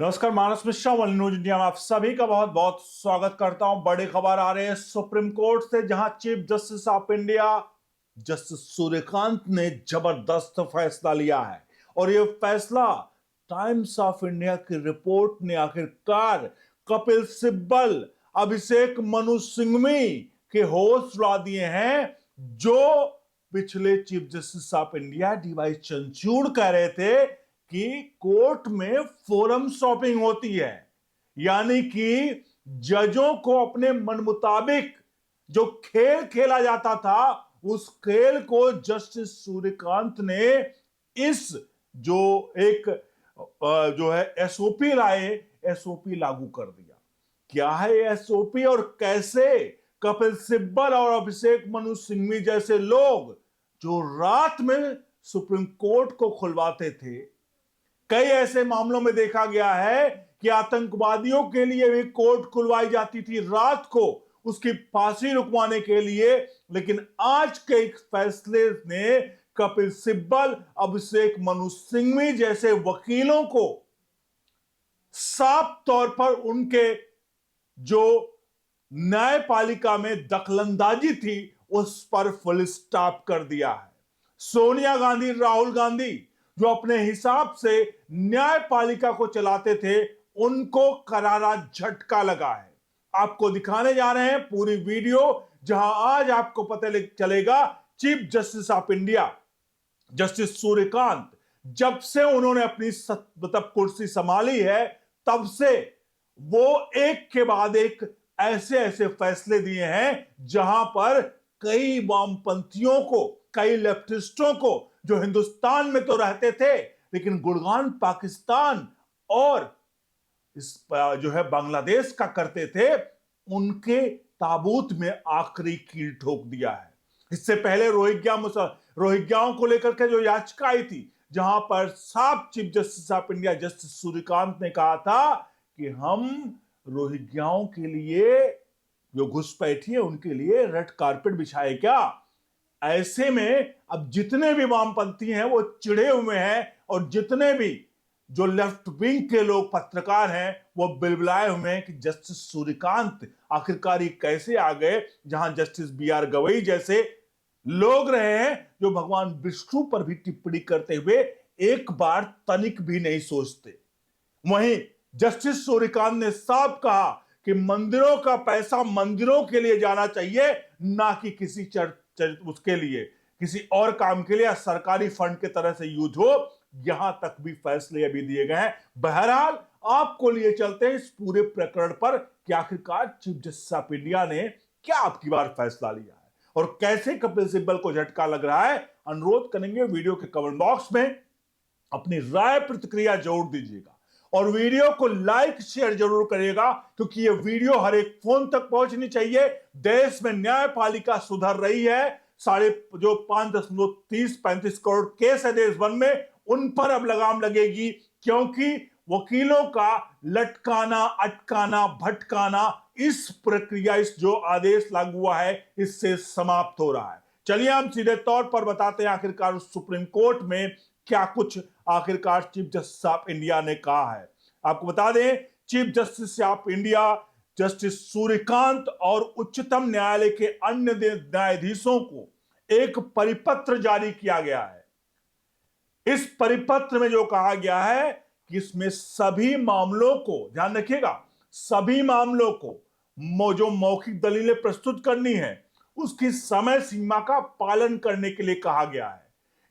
नमस्कार, मानस Mishra one news India में आप सभी का बहुत बहुत स्वागत करता हूं। बड़ी खबर आ रही है सुप्रीम कोर्ट से, जहां chief justice of India justice Suryakant ने जबरदस्त फैसला लिया है। और यह फैसला टाइम्स ऑफ इंडिया की रिपोर्ट ने आखिरकार कपिल सिब्बल, अभिषेक मनु सिंघवी के होश उड़ा दिए हैं, जो पिछले chief justice of India DY Chandrachud कह रहे थे कि कोर्ट में फोरम शॉपिंग होती है, यानी कि जजों को अपने मन मुताबिक जो खेल खेला जाता था, उस खेल को जस्टिस सूर्यकांत ने इस जो एक जो है एसओपी लाए, एसओपी लागू कर दिया। क्या है एसओपी और कैसे कपिल सिब्बल और अभिषेक मनु सिंघवी जैसे लोग जो रात में सुप्रीम कोर्ट को खुलवाते थे, कई ऐसे मामलों में देखा गया है कि आतंकवादियों के लिए भी कोर्ट खुलवाई जाती थी रात को, उसकी फांसी रुकवाने के लिए। लेकिन आज के एक फैसले ने कपिल सिब्बल, अभिषेक मनु सिंघवी जैसे वकीलों को साफ तौर पर उनके जो न्यायपालिका में दखलंदाजी थी उस पर फुल स्टॉप कर दिया है। सोनिया गांधी, राहुल गांधी जो अपने हिसाब से न्यायपालिका को चलाते थे, उनको करारा झटका लगा है। आपको दिखाने जा रहे हैं पूरी वीडियो, जहां आज आपको पता चलेगा chief justice of India justice Suryakant जब से उन्होंने अपनी मतलब कुर्सी संभाली है, तब से वो एक के बाद एक ऐसे ऐसे फैसले दिए हैं जहां पर कई वामपंथियों को, कई लेफ्टिस्टों को जो हिंदुस्तान में तो रहते थे लेकिन गुणगान पाकिस्तान और इस जो है बांग्लादेश का करते थे, उनके ताबूत में आखिरी कील ठोक दिया है। इससे पहले रोहिंग्याओं को लेकर के जो याचिका आई थी, जहां पर साफ chief justice of India justice Suryakant ने कहा था कि हम रोहिंग्याओं के लिए जो घुसपैठी है उनके लिए रेड कारपेट बिछाए क्या। ऐसे में अब जितने भी वामपंथी हैं वो चिढ़े हुए हैं, और जितने भी जो लेफ्ट विंग के लोग पत्रकार हैं वो बिलबिलाए हुए हैं कि जस्टिस सूर्यकांत आखिरकार कैसे आ गए, जहां जस्टिस बी.आर. गवई जैसे लोग रहे हैं जो भगवान विष्णु पर भी टिप्पणी करते हुए एक बार तनिक भी नहीं सोचते। वहीं जस्टिस सूर्यकांत ने साफ कहा कि मंदिरों का पैसा मंदिरों के लिए जाना चाहिए, ना कि किसी उसके लिए किसी और काम के लिए या सरकारी फंड के तरह से यूज हो। यहां तक भी फैसले अभी दिए गए हैं। बहरहाल आपको लिए चलते हैं इस पूरे प्रकरण पर कि आखिरकार चीफ जस्टिस ऑफ इंडिया ने क्या आपकी बार फैसला लिया है और कैसे कपिल सिब्बल को झटका लग रहा है। अनुरोध करेंगे वीडियो के कमेंट बॉक्स में अपनी राय प्रतिक्रिया जरूर दीजिएगा और वीडियो को लाइक शेयर जरूर करिएगा, क्योंकि ये वीडियो हर एक फोन तक पहुंचनी चाहिए। देश में न्यायपालिका सुधर रही है। साढ़े जो 5.30-35 करोड़ केस है देश भर में, उन पर अब लगाम लगेगी, क्योंकि वकीलों का लटकाना, अटकाना, भटकाना, इस प्रक्रिया, इस जो आदेश लागू हुआ है, इससे समाप्त हो रहा है। चलिए हम सीधे तौर पर बताते हैं आखिरकार सुप्रीम कोर्ट में क्या कुछ आखिरकार चीफ जस्टिस ऑफ इंडिया ने कहा है। आपको बता दें, chief justice of India justice Suryakant और उच्चतम न्यायालय के अन्य न्यायाधीशों को एक परिपत्र जारी किया गया है। इस परिपत्र में जो कहा गया है कि इसमें सभी मामलों को, ध्यान रखिएगा, सभी मामलों को जो मौखिक दलीलें प्रस्तुत करनी है उसकी समय सीमा का पालन करने के लिए कहा गया है।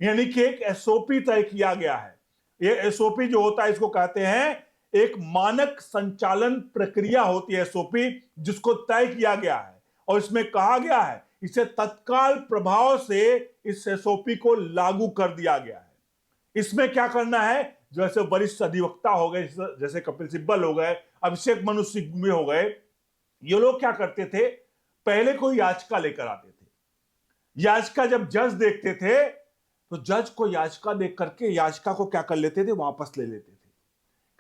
यानी कि एक एसओपी तय किया गया है। ये एसओपी जो होता है, इसको कहते हैं एक मानक संचालन प्रक्रिया होती है एसओपी, जिसको तय किया गया है और इसमें कहा गया है इसे तत्काल प्रभाव से इस एसओपी को लागू कर दिया गया है। इसमें क्या करना है, जैसे वरिष्ठ अधिवक्ता हो गए, जैसे कपिल सिब्बल हो गए, अभिषेक मनु सिंघवी हो गए, ये लोग क्या करते थे, पहले कोई याचिका लेकर आते थे। याचिका जब जज देखते थे तो जज को याचिका देख करके याचिका को क्या कर लेते थे, वापस ले लेते थे।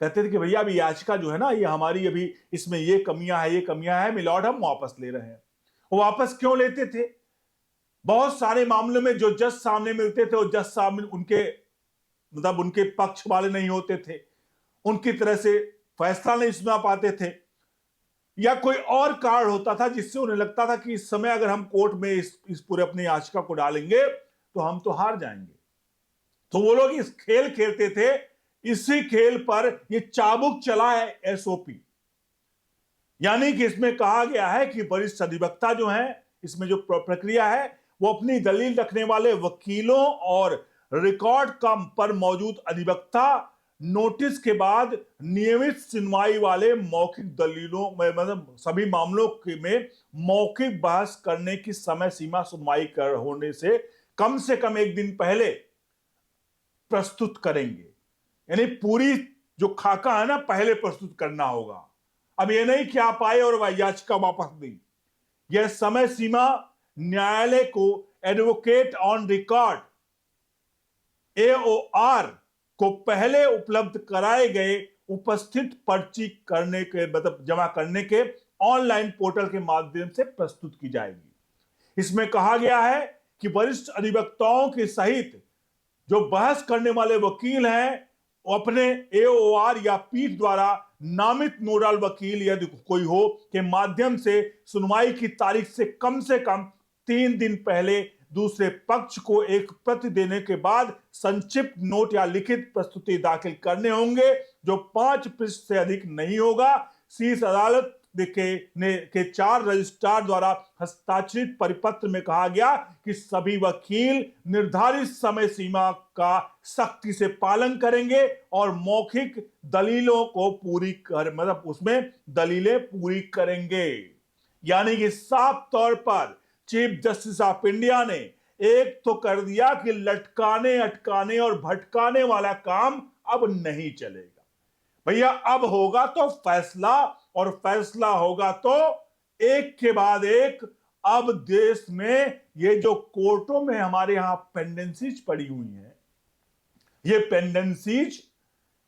कहते थे कि भैया अभी याचिका जो है ना, ये हमारी अभी इसमें ये कमियां हैं मिलॉर्ड, हम वापस ले रहे हैं। वो वापस क्यों लेते थे? बहुत सारे मामलों में जो जज सामने मिलते थे वो जज सामने उनके मतलब उनके पक्ष वाले नहीं होते थे, उनकी तरह से फैसला नहीं सुना पाते थे, या कोई और कारण होता था जिससे उन्हें लगता था कि इस समय अगर हम कोर्ट में इस पूरे अपनी याचिका को डालेंगे तो हम तो हार जाएंगे, तो वो लोग इस खेल खेलते थे। इसी खेल पर ये चाबुक चला है एसओपी, यानी कि इसमें कहा गया है कि वरिष्ठ अधिवक्ता जो है, इसमें जो प्रक्रिया है वो अपनी दलील रखने वाले वकीलों और रिकॉर्ड का पर मौजूद अधिवक्ता नोटिस के बाद नियमित सुनवाई वाले मौखिक दलीलों में, मतलब सभी मामलों में मौखिक बहस करने की समय सीमा सुनवाई कर होने से कम एक दिन पहले प्रस्तुत करेंगे। यानी पूरी जो खाका है ना, पहले प्रस्तुत करना होगा। अब ये नहीं कि आप आए और याचिका वापस दी। यह समय सीमा न्यायालय को एडवोकेट ऑन रिकॉर्ड एओआर को पहले उपलब्ध कराए गए उपस्थित पर्ची करने के, मतलब जमा करने के ऑनलाइन पोर्टल के माध्यम से प्रस्तुत की जाएगी। इसमें कहा गया है कि वरिष्ठ अधिवक्ताओं के सहित जो बहस करने वाले वकील हैं वो अपने एओआर या पीठ द्वारा नामित नोडल वकील यदि कोई हो के माध्यम से सुनवाई की तारीख से कम 3 दिन पहले दूसरे पक्ष को एक प्रति देने के बाद संक्षिप्त नोट या लिखित प्रस्तुति दाखिल करने होंगे, जो 5 पृष्ठ से अधिक नहीं होगा। शीर्ष अदालत के 4 रजिस्ट्रार द्वारा हस्ताक्षरित परिपत्र में कहा गया कि सभी वकील निर्धारित समय सीमा का सख्ती से पालन करेंगे और मौखिक दलीलों को मतलब उसमें दलीलें पूरी करेंगे। यानी कि साफ तौर पर चीफ जस्टिस ऑफ इंडिया ने एक तो कर दिया कि लटकाने, अटकाने और भटकाने वाला काम अब नहीं चलेगा। भैया अब होगा तो फैसला, और फैसला होगा तो एक के बाद एक। अब देश में ये जो कोर्टों में हमारे यहां पेंडेंसीज पड़ी हुई हैं, ये पेंडेंसीज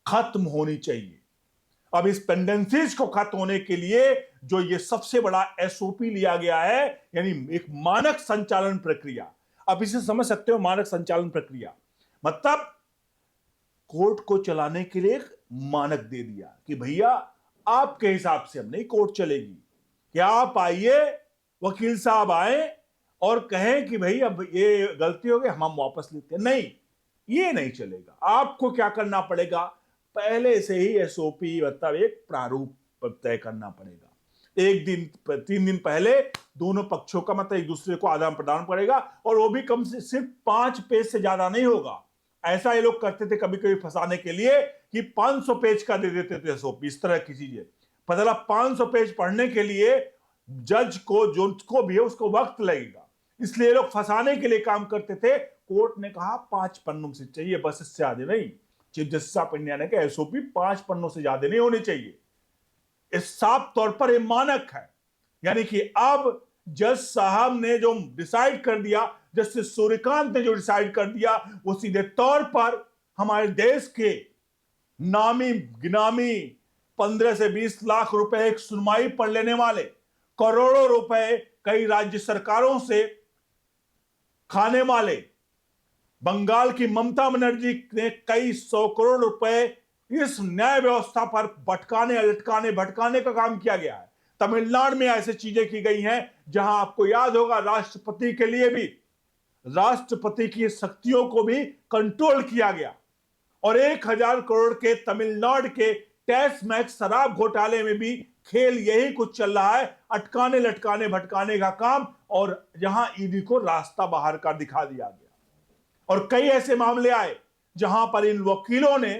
खत्म होनी चाहिए। अब इस पेंडेंसीज को खत्म होने के लिए जो ये सबसे बड़ा एसओपी लिया गया है, यानी एक मानक संचालन प्रक्रिया। अब इसे समझ सकते हो, मानक संचालन प्रक्रिया मतलब कोर्ट को चलाने के लिए एक मानक दे दिया कि भैया आपके हिसाब से अब नहीं कोर्ट चलेगी, क्या आप आइए, वकील साहब आए और कहें कि भाई अब ये गलती हो गई, हम वापस लेते हैं। नहीं, ये नहीं चलेगा। आपको क्या करना पड़ेगा, पहले से ही एसओपी मतलब एक प्रारूप तय करना पड़ेगा। 3 दिन पहले दोनों पक्षों का मतलब एक दूसरे को आदान प्रदान पड़ेगा, और वो भी कम से सिर्फ 5 पेज से ज्यादा नहीं होगा। ऐसा ये लोग करते थे कभी कभी फंसाने के लिए कि 500 पेज का दे देते थे एसओपी, इस तरह की चीजें। पता 500 पेज पढ़ने के लिए जज को, जो भी है, उसको वक्त लगेगा, इसलिए लोग फंसाने के लिए काम करते थे। कोर्ट ने कहा 5 पन्नों से चाहिए, बस इससे ज्यादा नहीं। चीफ जस्टिस ऑफ इंडिया ने कहा एसओपी 5 पन्नों से ज्यादा नहीं होनी चाहिए। इस साफ तौर पर यह मानक है। यानी कि अब जज साहब ने जो डिसाइड कर दिया, जस्टिस सूर्यकांत ने जो डिसाइड कर दिया, वो सीधे तौर पर हमारे देश के नामी गिनामी 15 से 20 लाख रुपए एक सुनवाई पर लेने वाले, करोड़ों रुपए कई राज्य सरकारों से खाने वाले बंगाल की ममता बनर्जी ने कई 100 करोड़ रुपए इस न्याय व्यवस्था पर भटकाने, लटकाने, भटकाने का काम किया गया है। तमिलनाडु में ऐसी चीजें की गई हैं जहां आपको याद होगा राष्ट्रपति के लिए भी, राष्ट्रपति की शक्तियों को भी कंट्रोल किया गया, और 1000 करोड़ के तमिलनाडु के टैक्स मैक्स शराब घोटाले में भी खेल यही कुछ चल रहा है, अटकाने, लटकाने, भटकाने का काम। और जहां ईडी को रास्ता बाहर का दिखा दिया गया, और कई ऐसे मामले आए जहां पर इन वकीलों ने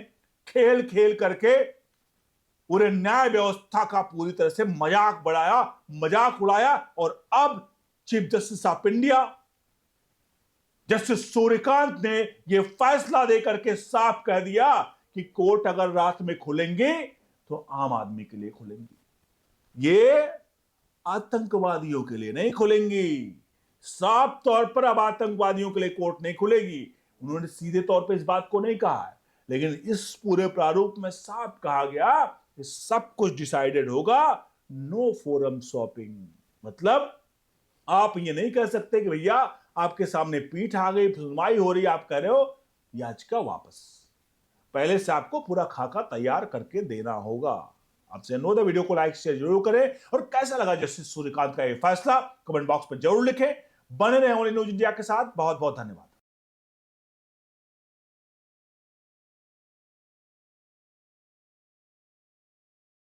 खेल खेल करके पूरे न्याय व्यवस्था का पूरी तरह से मजाक बढ़ाया, मजाक उड़ाया। और अब chief justice of India justice Suryakant ने यह फैसला देकर के साफ कह दिया कि कोर्ट अगर रात में खुलेंगे तो आम आदमी के लिए खुलेंगी, ये आतंकवादियों के लिए नहीं खुलेंगी। साफ तौर पर अब आतंकवादियों के लिए कोर्ट नहीं खुलेगी। उन्होंने सीधे तौर पर इस बात को नहीं कहा है, लेकिन इस पूरे प्रारूप में साफ कहा गया कि सब कुछ डिसाइडेड होगा, नो फोरम शॉपिंग। मतलब आप ये नहीं कह सकते कि भैया आपके सामने पीठ आ गई, सुनवाई हो रही है, आप कह रहे हो याचिका वापस। पहले से आपको पूरा खाका तैयार करके देना होगा। आपसे अनुरोध है, वीडियो को लाइक शेयर जरूर करें और कैसा लगा जस्टिस सूर्यकांत का यह फैसला कमेंट बॉक्स पर जरूर लिखें। बने रहे ओनली न्यूज इंडिया के साथ। बहुत बहुत धन्यवाद।